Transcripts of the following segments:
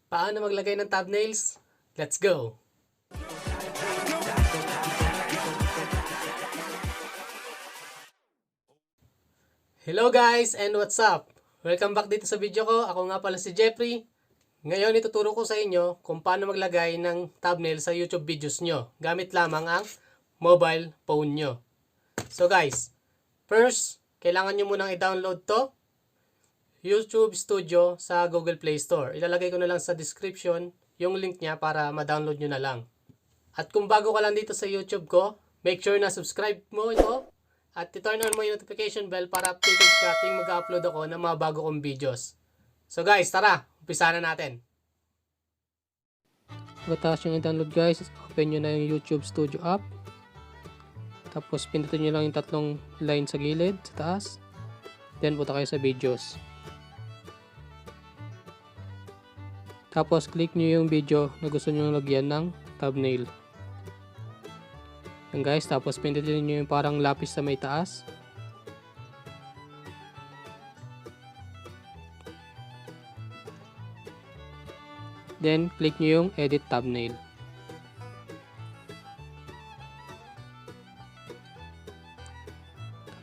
Paano maglagay ng thumbnails? Let's go! Hello guys and what's up? Welcome back dito sa video ko. Ako nga pala si Jeffrey. Ngayon ituturo ko sa inyo kung paano maglagay ng thumbnail sa YouTube videos nyo. Gamit lamang ang mobile phone nyo. So guys, first, kailangan nyo munang i-download to YouTube Studio sa Google Play Store. Ilalagay ko na lang sa description yung link niya para ma-download nyo na lang. At kung bago ka lang dito sa YouTube ko, make sure na subscribe mo ito at i-turn on mo yung notification bell para updated ka tuwing mag-upload ako ng mga bago kong videos. So guys, tara, umpisa na natin. Pagkatapos yung i-download guys, open nyo na yung YouTube Studio app. Tapos pindutin nyo lang yung tatlong line sa gilid, sa taas. Then punta kayo sa videos. Tapos click nyo yung video na gusto nyo lagyan ng thumbnail. Yan guys, tapos pindutin nyo yung parang lapis sa may taas. Then click nyo yung edit thumbnail.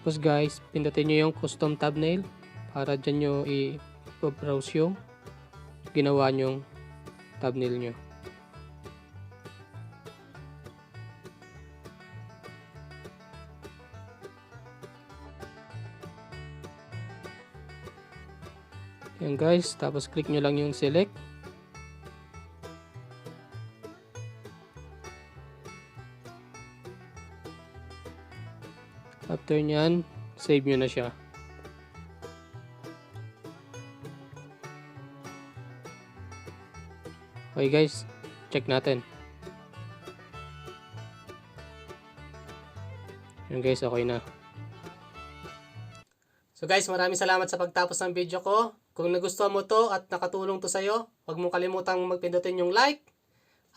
Tapos guys, pindutin nyo yung custom thumbnail para dyan nyo i-browse yung ginawa nyong thumbnail nyo. Yan guys, tapos click nyo lang yung select. After nyan, save nyo na siya. Okay guys, check natin. Yan guys, okay na. So guys, maraming salamat sa pagtapos ng video ko. Kung nagustuhan mo to at nakatulong to sa'yo, huwag mong kalimutang magpindutin yung like.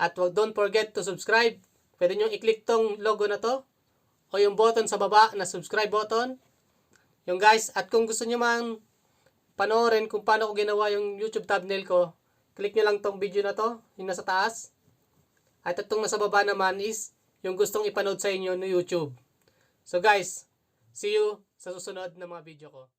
At don't forget to subscribe. Pwede nyo i-click tong logo na to o yung button sa baba na subscribe button. Yung guys, at kung gusto nyo man panoorin kung paano ko ginawa yung YouTube thumbnail ko, click nyo lang tong video na to, yung nasa taas. At itong nasa baba naman is yung gustong ipanood sa inyo no YouTube. So guys, see you sa susunod na mga video ko.